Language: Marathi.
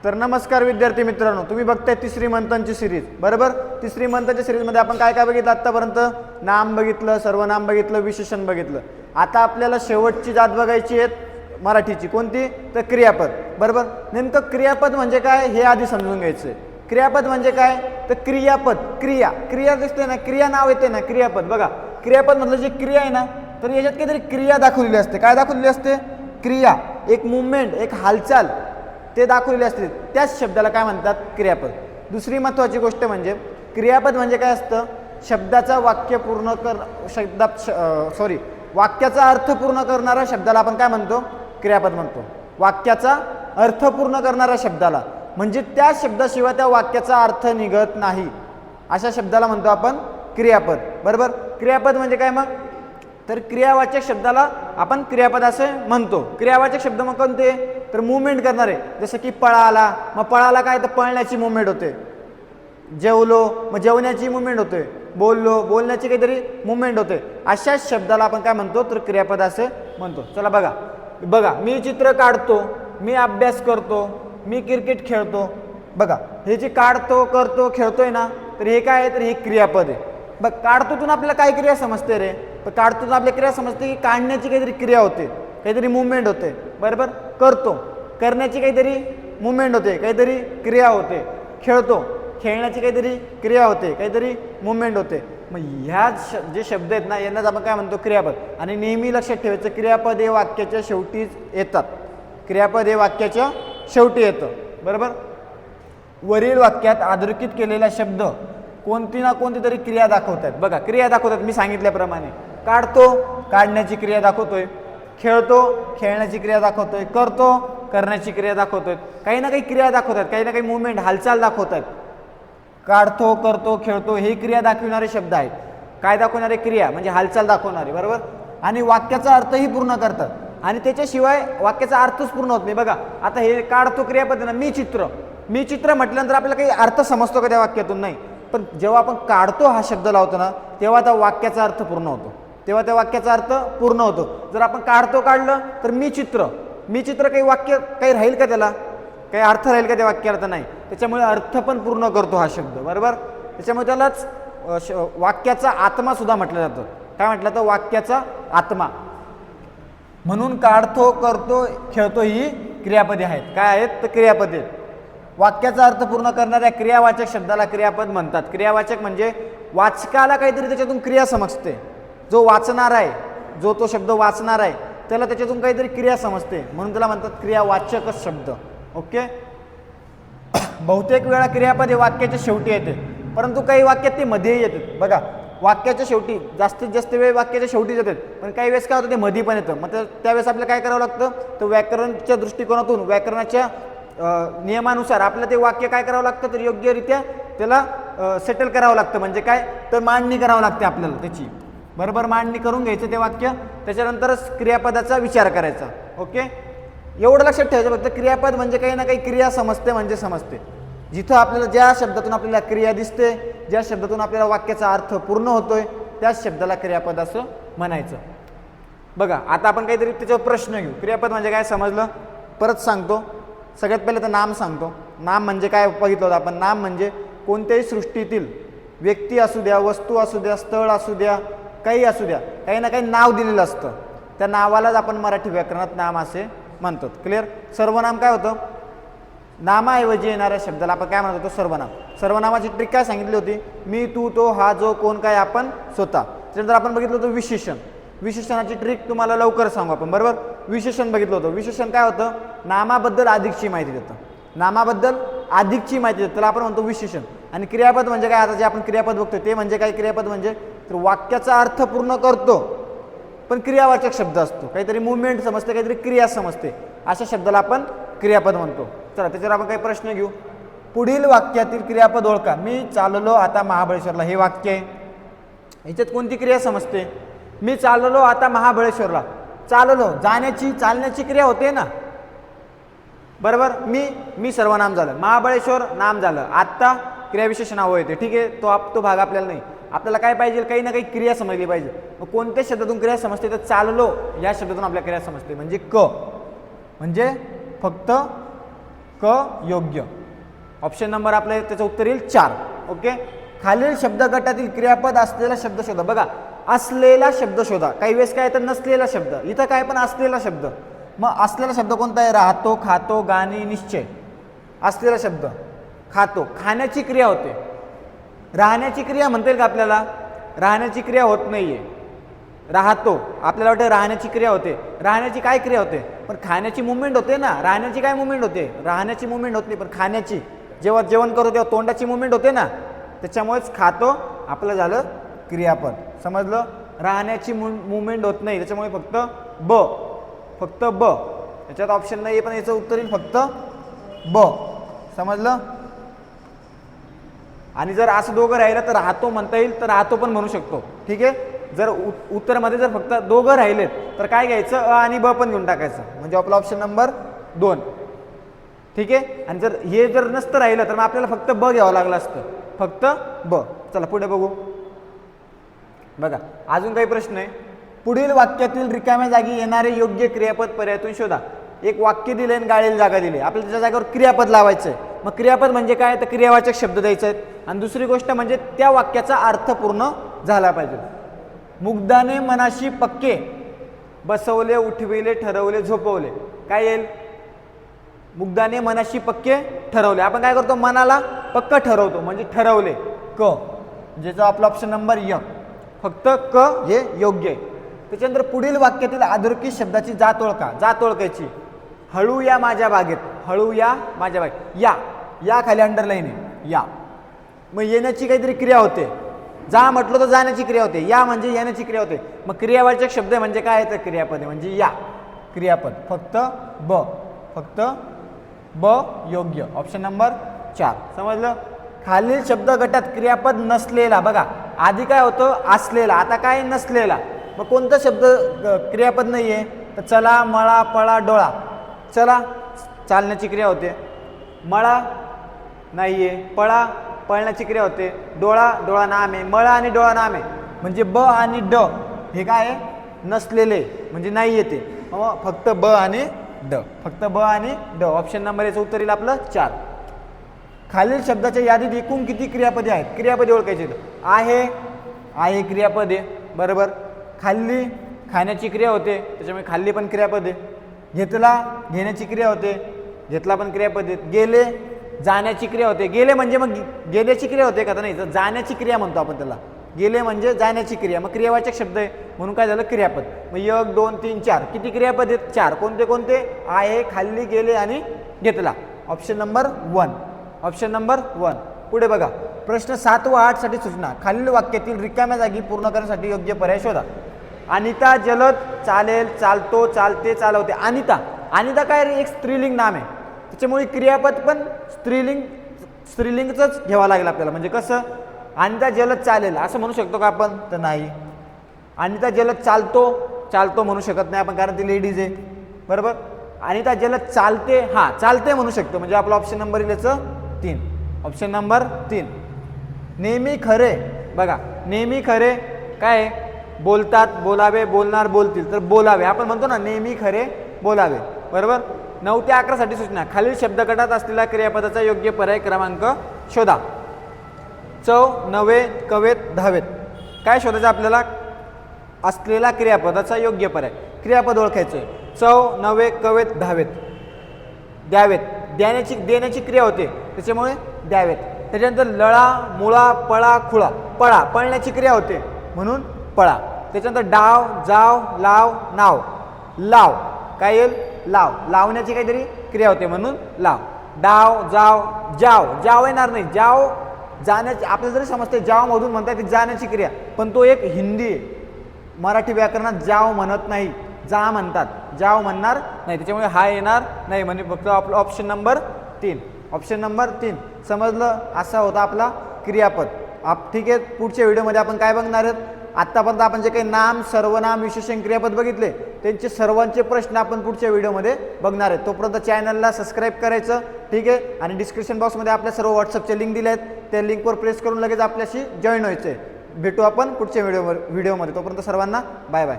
तर नमस्कार विद्यार्थी मित्रांनो, तुम्ही बघताय तिसरी मंथनची सिरीज. बरोबर, तिसरी मंथनच्या सिरीजमध्ये आपण काय काय बघितलं आतापर्यंत? नाम बघितलं, सर्वनाम बघितलं, विशेषण बघितलं. आता आपल्याला शेवटची जात बघायची आहे मराठीची. कोणती? तर क्रियापद. बरोबर, नेमकं क्रियापद म्हणजे काय हे आधी समजून घ्यायचं. क्रियापद म्हणजे काय? तर क्रियापद, क्रिया क्रिया दिसते ना, क्रिया नाव येते ना, क्रियापद. बघा, क्रियापद म्हटलं जी क्रिया आहे ना, तर याच्यात काहीतरी क्रिया दाखवलेली असते. काय दाखवलेली असते? क्रिया, एक मुवमेंट, एक हालचाल ते दाखवलेले असते. त्याच शब्दाला काय म्हणतात? क्रियापद. दुसरी महत्त्वाची गोष्ट म्हणजे क्रियापद म्हणजे काय असतं? शब्दाचा वाक्य पूर्ण वाक्याचा अर्थ पूर्ण करणाऱ्या शब्दाला आपण काय म्हणतो? क्रियापद म्हणतो. वाक्याचा अर्थ पूर्ण करणाऱ्या शब्दाला, म्हणजे त्या शब्दाशिवाय त्या वाक्याचा अर्थ निघत नाही, अशा शब्दाला म्हणतो आपण क्रियापद. बरोबर, क्रियापद म्हणजे काय मग? तर क्रियावाचक शब्दाला आपण क्रियापद असे म्हणतो. क्रियावाचक शब्द मग कोणते? तर मुवमेंट करणारे, जसं की पळाला. मग पळाला काय? तर पळण्याची मुवमेंट होते. जेवलो, मग जेवण्याची मुवमेंट होते. बोललो, बोलण्याची काहीतरी मुवमेंट होते. अशा शब्दाला आपण काय म्हणतो? तर क्रियापद असे म्हणतो. चला बघा, बघा, मी चित्र काढतो, मी अभ्यास करतो, मी क्रिकेट खेळतो. बघा, हे जे काढतो, करतो, खेळतोय ना, तर हे काय आहे? तर हे क्रियापद आहे. बघ, काढतोतून आपल्याला काय क्रिया समजते रे? तर काढतोतून आपल्या क्रिया समजते की काढण्याची काहीतरी क्रिया होते, काहीतरी मुवमेंट होते. बरोबर, करतो, करण्याची काहीतरी मुवमेंट होते, काहीतरी क्रिया होते. खेळतो, खेळण्याची काहीतरी क्रिया होते, काहीतरी मुवमेंट होते. मग ह्या जे शब्द आहेत ना, यांनाच आपण काय म्हणतो? क्रियापद. आणि नेहमी लक्षात ठेवायचं, क्रियापद हे वाक्याच्या शेवटीच येतात. क्रियापद हे वाक्याच्या शेवटी येतं. बरोबर, वरील वाक्यात अधोरेखित केलेला शब्द कोणती ना कोणती तरी क्रिया दाखवतात. बघा, क्रिया दाखवतात मी सांगितल्याप्रमाणे. काढतो, काढण्याची क्रिया दाखवतोय. खेळतो, खेळण्याची क्रिया दाखवतोय. करतो, करण्याची क्रिया दाखवतोय. काही ना काही क्रिया दाखवतात, काही ना काही मुवमेंट, हालचाल दाखवतात. काढतो, करतो, खेळतो हे क्रिया दाखविणारे शब्द आहेत. काय दाखवणारे? क्रिया, म्हणजे हालचाल दाखवणारे. बरोबर, आणि वाक्याचा अर्थही पूर्ण करतात. आणि त्याच्याशिवाय वाक्याचा अर्थच पूर्ण होत नाही. बघा, आता हे काढतो क्रियापद ना, मी चित्र, मी चित्र म्हटल्यानंतर आपल्याला काही अर्थ समजतो का त्या वाक्यातून? नाही. पण जेव्हा आपण काढतो हा शब्द लावतो ना, तेव्हा त्या वाक्याचा अर्थ पूर्ण होतो. तेव्हा त्या वाक्याचा अर्थ पूर्ण होतो. जर आपण काढतो काढलं तर मी चित्र, मी चित्र, काही वाक्य काही राहील का? त्याला काही अर्थ राहील का त्या वाक्याला? तर नाही. त्याच्यामुळे अर्थ पण पूर्ण करतो हा शब्द. बरोबर, त्याच्यामुळे त्यालाच वाक्याचा आत्मा सुद्धा म्हटलं जातं. काय म्हटलं तर? वाक्याचा आत्मा. म्हणून काढतो, करतो, खेळतो ही क्रियापदे आहेत. काय आहेत? तर क्रियापदे. वाक्याचा अर्थ पूर्ण करणाऱ्या क्रियावाचक शब्दाला क्रियापद म्हणतात. क्रियावाचक म्हणजे वाचकाला काहीतरी त्याच्यातून क्रिया समजते. जो वाचणार आहे, जो तो शब्द वाचणार आहे, त्याला त्याच्यातून काहीतरी क्रिया समजते, म्हणून त्याला म्हणतात क्रियावाचकच शब्द. ओके. बहुतेक वेळा क्रियापद हे वाक्याच्या शेवटी येते, परंतु काही वाक्यात ते मध्येही येतात. बघा, वाक्याच्या शेवटी जास्तीत जास्त वेळ वाक्याच्या शेवटीच येतात, पण काही वेळेस काय होतं? ते मध्ये पण येतं. मग त्यावेळेस आपल्याला काय करावं लागतं? तर व्याकरणच्या दृष्टिकोनातून, व्याकरणाच्या नियमानुसार आपल्याला ते वाक्य काय करावं लागतं? तर योग्यरित्या त्याला सेटल करावं लागतं. म्हणजे काय? तर मांडणी करावं लागते आपल्याला त्याची. बरोबर, मांडणी करून घ्यायचं ते वाक्य, त्याच्यानंतरच क्रियापदाचा विचार करायचा. ओके, एवढं लक्षात ठेवायचं. फक्त क्रियापद म्हणजे काही ना काही क्रिया समजते, म्हणजे समजते. जिथं आपल्याला ज्या शब्दातून आपल्याला क्रिया दिसते, ज्या शब्दातून आपल्याला वाक्याचा अर्थ पूर्ण होतोय, त्याच शब्दाला क्रियापद असं म्हणायचं. बघा, आता आपण काहीतरी त्याच्यावर प्रश्न घेऊ. क्रियापद म्हणजे काय समजलं? परत सांगतो. सगळ्यात पहिले तर नाम सांगतो. नाम म्हणजे काय बघितलं होतं आपण? नाम म्हणजे कोणत्याही सृष्टीतील व्यक्ती असू द्या, वस्तू असू द्या, स्थळ असू द्या, काही असू द्या, काही ना काही नाव दिलेलं असतं. त्या नावालाच आपण मराठी व्याकरणात नाम असे म्हणतात. क्लिअर? सर्वनाम काय होतं? नामाऐवजी येणाऱ्या शब्दाला आपण काय म्हणत होतो? सर्वनाम. सर्वनामाची ट्रिक काय सांगितली होती? मी, तू, तो, हा, जो, कोण, काय, आपण, स्वतः. त्यानंतर आपण बघितलं होतं विशेषण. विशेषणाची ट्रिक तुम्हाला लवकर सांगू आपण. बरोबर, विशेषण बघितलं होतं. विशेषण काय होतं? नामाबद्दल अधिकची माहिती देतं. नामाबद्दल अधिकची माहिती देतं, त्याला आपण म्हणतो विशेषण. आणि क्रियापद म्हणजे काय? आता जे आपण क्रियापद बघतोय ते म्हणजे काय? क्रियापद म्हणजे तर वाक्याचा अर्थ पूर्ण करतो, पण क्रियावाचक शब्द असतो, काहीतरी मुवमेंट समजते, काहीतरी क्रिया समजते, अशा शब्दाला आपण क्रियापद म्हणतो. चला, त्याच्यावर आपण काही प्रश्न घेऊ. पुढील वाक्यातील क्रियापद ओळखा. मी चाललो आता महाबळेश्वरला, हे वाक्य आहे. ह्याच्यात कोणती क्रिया समजते? मी चाललो आता महाबळेश्वरला. चाललो, जाण्याची, चालण्याची क्रिया होते ना. बरोबर, मी सर्वनाम झालं, महाबळेश्वर नाम झालं. आत्ता क्रियाविशेषण हवं येते. ठीक आहे, तो भाग आपल्याला नाही. आपल्याला काय पाहिजे? काही ना काही क्रिया समजली पाहिजे. मग कोणत्या शब्दातून क्रिया समजते? तर चाललो या शब्दातून आपल्याला क्रिया समजते. म्हणजे क म्हणजे फक्त क योग्य. ऑप्शन नंबर आपलं त्याचं उत्तर येईल 4. ओके. खालील शब्द गटातील क्रियापद असलेला शब्द शोधा. बघा असलेला शब्द शोधा. काही वेळेस काय तर नसलेला शब्द, इथं काय पण असलेला शब्द. मग असलेला शब्द कोणता आहे? राहतो, खातो, गाणी, निश्चय. असलेला शब्द खातो, खाण्याची क्रिया होते. राहण्याची क्रिया म्हणता येईल का आपल्याला? राहण्याची क्रिया होत नाहीये. राहतो आपल्याला वाटतं राहण्याची क्रिया होते. राहण्याची काय क्रिया होते? पण खाण्याची मुवमेंट होते ना. राहण्याची काय मुवमेंट होते? राहण्याची मुवमेंट होत नाही, पण खाण्याची, जेव्हा जेवण करतो तेव्हा तोंडाची मुवमेंट होते ना, त्याच्यामुळेच खातो आपलं झालं क्रियापद. समजलं? राहण्याची मुवमेंट होत नाही, त्याच्यामुळे फक्त ब, फक्त ब. याच्यात ऑप्शन नाही पण याचं उत्तर येईल फक्त ब. समजलं? आणि जर असं दोघं राहिलं तर राहतो म्हणता येईल, तर राहतो पण म्हणू शकतो. ठीक आहे. जर उत्तरमध्ये जर फक्त दोघं राहिलेत तर काय घ्यायचं? अ आणि ब पण घेऊन टाकायचं, म्हणजे आपला ऑप्शन नंबर 2. ठीक आहे. आणि जर हे जर नसतं राहिलं तर मग आपल्याला फक्त ब घ्यावं लागलं असतं, फक्त ब. चला पुढे बघू. बघा अजून काही प्रश्न आहे. पुढील वाक्यातील रिकाम्या जागी येणारे योग्य क्रियापद पर्यायातून शोधा. एक वाक्य दिले आणि गाळलेली जागा दिली, आपल्याला त्याच्या जागेवर क्रियापद लावायचं आहे. मग क्रियापद म्हणजे काय? तर क्रियावाचक शब्द द्यायचे आहेत. आणि दुसरी गोष्ट म्हणजे त्या वाक्याचा अर्थ पूर्ण झाला पाहिजे. मुग्धाने मनाशी पक्के बसवले, उठविले, ठरवले, झोपवले. काय येईल? मुग्धाने मनाशी पक्के ठरवले. आपण काय करतो? मनाला पक्क ठरवतो, म्हणजे ठरवले. क, ज्याचा आपला ऑप्शन नंबर य, फक्त क हे योग्य आहे. त्याच्यानंतर पुढील वाक्यातील अधोरेखित शब्दाची जात ओळखा. जात ओळखायची. हळू या माझ्या बागेत. हळू या माझ्या बागेत. या, या खाली अंडरलाईन आहे. या. मग येण्याची काहीतरी क्रिया होते. जा म्हटलं तर जाण्याची क्रिया होते. या म्हणजे येण्याची क्रिया होते. मग क्रियावाचक शब्द म्हणजे काय? तर क्रियापद आहे, म्हणजे या क्रियापद. फक्त ब, फक्त ब योग्य. Option number 4. समजलं? खालील शब्द गटात क्रियापद नसलेला. बघा आधी काय होतं? असलेला. आता काय? नसलेला. मग कोणता शब्द क्रियापद नाही आहे? तर चला, मळा, पळा, डोळा. चला चालण्याची क्रिया होते. मळा नाही आहे. पळा पळण्याची क्रिया होते. डोळा, डोळा नाम आहे. मळा आणि डोळा नाम आहे, म्हणजे ब आणि ड हे काय आहे? नसलेले, म्हणजे नाही येते. फक्त ब आणि ड, फक्त ब आणि ड. ऑप्शन नंबर याचं उत्तर येईल आपलं 4. खालील शब्दाच्या यादीत एकूण किती क्रियापदे आहेत? क्रियापदे ओळखायची. आहे, आहे क्रियापद आहे, बरोबर. खाल्ली, खाण्याची क्रिया होते, त्याच्यामुळे खाल्ली पण क्रियापद आहे. घेतला, घेण्याची क्रिया होते, घेतला पण क्रियापद आहे. गेले, जाण्याची क्रिया होते. गेले म्हणजे मग गेल्याची क्रिया होते का? तर नाही, तर जाण्याची क्रिया म्हणतो आपण त्याला. गेले म्हणजे जाण्याची क्रिया. मग क्रियावाचक शब्द आहे म्हणून काय झालं? क्रियापद. मग 1 2 3 4 किती क्रियापद आहेत? 4. कोणते कोणते? आहे, खाल्ली, गेले आणि घेतला. Option number 1. Option number 1. पुढे बघा. प्रश्न 7 व 8 साठी सूचना. खालील वाक्यातील रिकाम्या जागी पूर्ण करण्यासाठी योग्य पर्याय शोधा. अनिता जलद चालेल, चालतो, चालते, चालवते. अनिता, अनिता काय? एक स्त्रीलिंग नाम आहे, त्याच्यामुळे क्रियापद पण स्त्रीलिंगच घ्यावं लागेल आपल्याला. म्हणजे कसं? अनिता जलद चालेल असं म्हणू शकतो का आपण? तर नाही. अनिता जलद चालतो, चालतो म्हणू शकत नाही आपण, कारण ती लेडीज आहे, बरोबर. अनिता जलद चालते, हा चालते म्हणू शकतो, म्हणजे आपला ऑप्शन नंबर येईल याचं 3. Option number 3. नेहमी खरे. बघा नेहमी खरे काय? बोलतात, बोलावे, बोलणार, बोलतील. तर बोलावे आपण म्हणतो ना, नेहमी खरे बोलावे, बरोबर. 9 ते 11 साठी सूचना. खालील शब्दगटात असलेल्या क्रियापदाचा योग्य पर्याय क्रमांक शोधा. चव, नवे, कवेत, धावेत. काय शोधायचं आपल्याला? असलेला क्रियापदाचा योग्य पर्याय. क्रियापद ओळखायचं. चव, नवे, कवेत, धावेत. द्यावेत, देण्याची क्रिया होते, त्याच्यामुळे द्यावेत. त्याच्यानंतर लळा, मुळा, पळा, खुळा. पळा पळण्याची क्रिया होते म्हणून पळा. त्याच्यानंतर डाव, जाव, लाव, नाव. लाव काय येईल? लाव, लावण्याची काहीतरी क्रिया होते म्हणून लाव. डाव, जाव, जाव येणार नाही. जाव जाण्याची आपल्याला जरी समजते, जाव मधून म्हणतात ती जाण्याची क्रिया, पण तो एक हिंदी आहे. मराठी व्याकरणात जाव म्हणत नाही, जा म्हणतात, जाव म्हणणार नाही, त्याच्यामुळे हा येणार नाही. म्हणजे फक्त आपलं ऑप्शन नंबर 3. Option number 3. समजलं? असा होता आपला क्रियापद. ठीक आहे. पुढच्या व्हिडिओमध्ये आपण काय बघणार आहोत? आत्तापर्यंत आपण जे काही नाम, सर्वनाम, विशेषण, क्रियापद बघितले त्यांचे सर्वांचे प्रश्न आपण पुढच्या व्हिडिओमध्ये बघणार आहेत. तोपर्यंत चॅनलला सबस्क्राईब करायचं, ठीक आहे. आणि डिस्क्रिप्शन बॉक्समध्ये आपल्या सर्व व्हॉट्सअपचे लिंक दिले आहेत, त्या लिंकवर प्रेस करून लगेच आपल्याशी जॉईन व्हायचं आहे. भेटू आपण पुढच्या व्हिडिओमध्ये. तोपर्यंत सर्वांना बाय बाय.